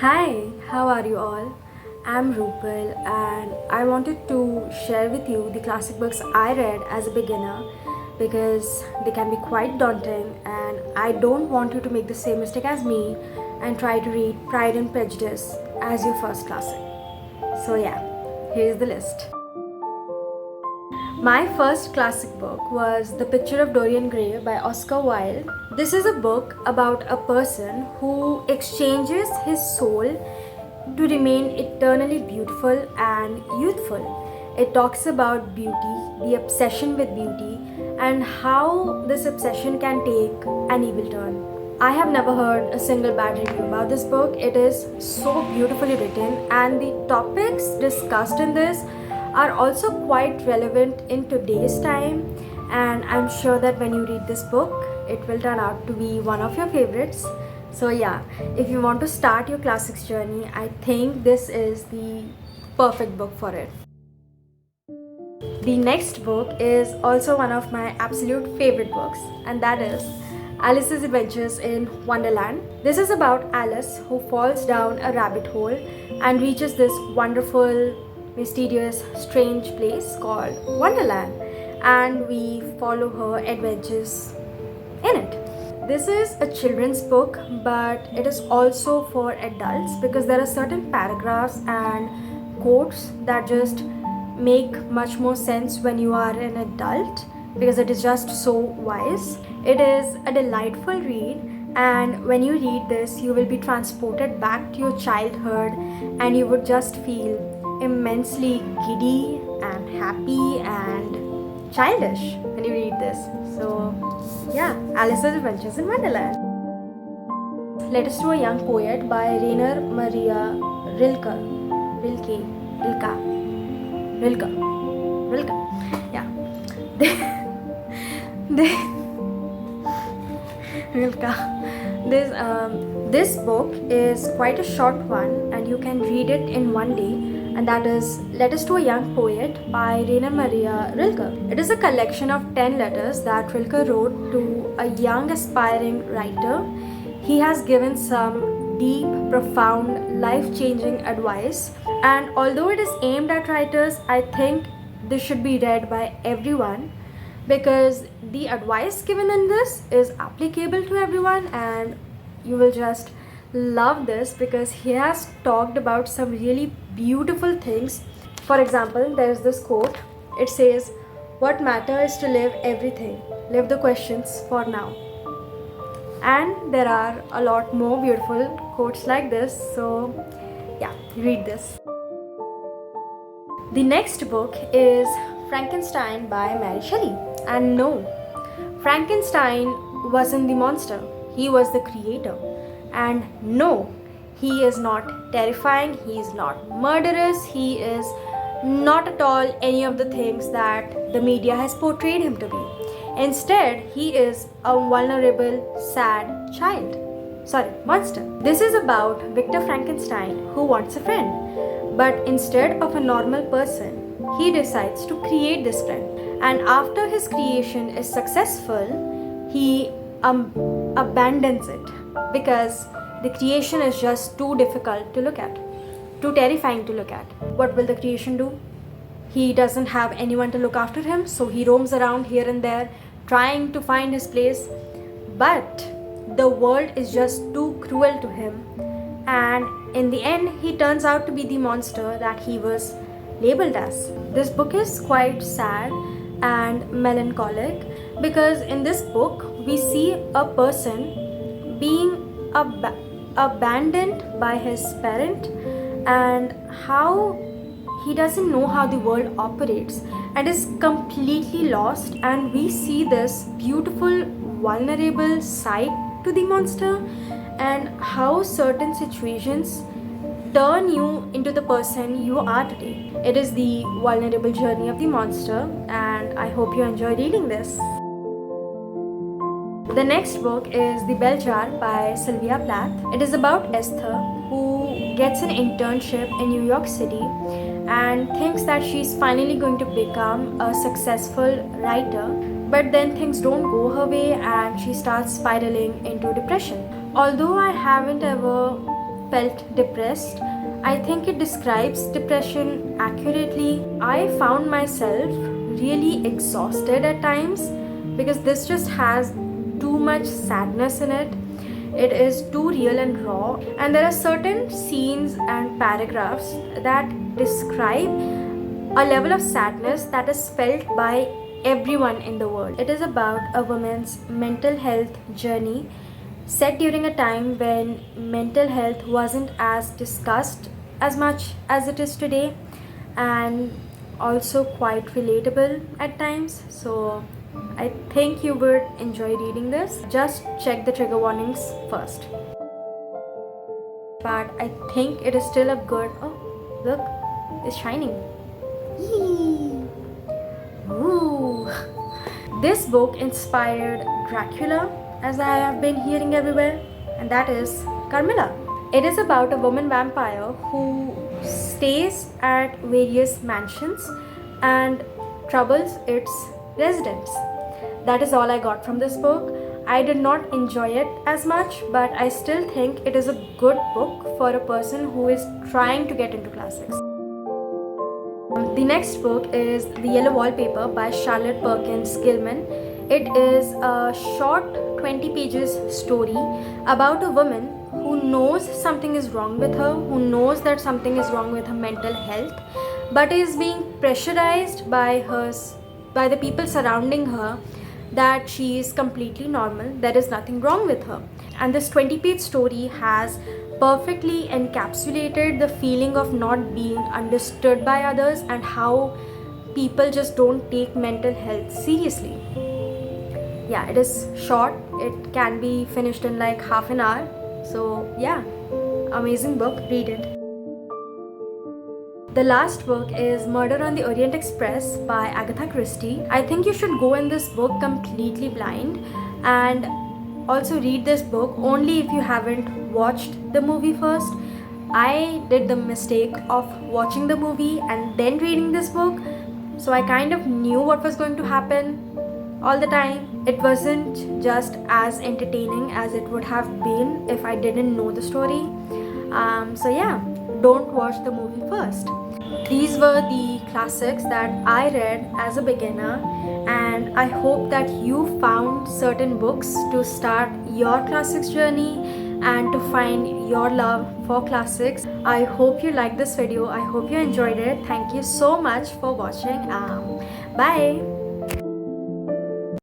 Hi, how are you all? I'm Rupal and I wanted to share with you the classic books I read as a beginner because they can be quite daunting and I don't want you to make the same mistake as me and try to read Pride and Prejudice as your first classic. So yeah, here's the list. My first classic book was The Picture of Dorian Gray by Oscar Wilde. This is a book about a person who exchanges his soul to remain eternally beautiful and youthful. It talks about beauty, the obsession with beauty, and how this obsession can take an evil turn. I have never heard a single bad review about this book. It is so beautifully written, and the topics discussed in this are also quite relevant in today's time. And I'm sure that when you read this book, it will turn out to be one of your favorites. So, yeah, if you want to start your classics journey, I think this is the perfect book for it. The next book is also one of my absolute favorite books, and that is Alice's Adventures in Wonderland. This is about Alice who falls down a rabbit hole and reaches this wonderful, mysterious, strange place called Wonderland, and we follow her adventures in it. This is a children's book, but it is also for adults because there are certain paragraphs and quotes that just make much more sense when you are an adult because it is just so wise. It is a delightful read, and when you read this, you will be transported back to your childhood and you would just feel immensely giddy and happy and childish when you read this. So, yeah, Alice's Adventures in Wonderland. Letters to a Young Poet by Rainer Maria Rilke. Rilke. Rilke. Rilke. Rilke. Yeah. Rilke. This book is quite a short one and you can read it in one day, and that is Letters to a Young Poet by Rainer Maria Rilke. It is a collection of 10 letters that Rilke wrote to a young aspiring writer. He has given some deep, profound, life-changing advice, and although it is aimed at writers, I think this should be read by everyone because the advice given in this is applicable to everyone, and you will just love this because he has talked about some really beautiful things. For example, there is this quote. It says, "What matter is to live everything. Leave the questions for now." And there are a lot more beautiful quotes like this. So, yeah, read this. The next book is Frankenstein by Mary Shelley. And no, Frankenstein wasn't the monster. He was the creator. And no, he is not terrifying, he is not murderous, he is not at all any of the things that the media has portrayed him to be. Instead, he is a vulnerable, sad monster. This is about Victor Frankenstein who wants a friend, but instead of a normal person, he decides to create this friend. And after his creation is successful, he abandons it because the creation is just too difficult to look at, too terrifying to look at. What will the creation do? He doesn't have anyone to look after him, so he roams around here and there trying to find his place. But the world is just too cruel to him, and in the end, he turns out to be the monster that he was labeled as. This book is quite sad and melancholic because in this book we see a person being abandoned by his parent and how he doesn't know how the world operates and is completely lost, and we see this beautiful vulnerable side to the monster and how certain situations turn you into the person you are today. It is the vulnerable journey of the monster, and I hope you enjoy reading this. The next book is The Belcher by Sylvia Plath. It is about Esther who gets an internship in New York City and thinks that she's finally going to become a successful writer, but then things don't go her way and she starts spiraling into depression. Although I haven't ever felt depressed. I think it describes depression accurately. I found myself really exhausted at times because this just has too much sadness in it. It is too real and raw, and there are certain scenes and paragraphs that describe a level of sadness that is felt by everyone in the world. It is about a woman's mental health journey set during a time when mental health wasn't as discussed as much as it is today, and also quite relatable at times. So I think you would enjoy reading this. Just check the trigger warnings first. But I think it is still a good. Oh, look, it's shining. Yee. Ooh. This book inspired Dracula, as I have been hearing everywhere, and that is Carmilla. It is about a woman vampire who stays at various mansions and troubles its residents. That is all I got from this book. I did not enjoy it as much, but I still think it is a good book for a person who is trying to get into classics. The next book is The Yellow Wallpaper by Charlotte Perkins Gilman. It is a short 20 pages story about a woman who knows something is wrong with her, who knows that something is wrong with her mental health, but is being pressurized by the people surrounding her that she is completely normal, there is nothing wrong with her. And this 20-page story has perfectly encapsulated the feeling of not being understood by others and how people just don't take mental health seriously. Yeah, it is short. It can be finished in like half an hour. So yeah, amazing book, read it. The last book is Murder on the Orient Express by Agatha Christie. I think you should go in this book completely blind and also read this book only if you haven't watched the movie first. I did the mistake of watching the movie and then reading this book, so I kind of knew what was going to happen all the time. It wasn't just as entertaining as it would have been if I didn't know the story. So yeah, don't watch the movie first. These were the classics that I read as a beginner, and I hope that you found certain books to start your classics journey and to find your love for classics. I hope you liked this video. I hope you enjoyed it. Thank you so much for watching. Bye.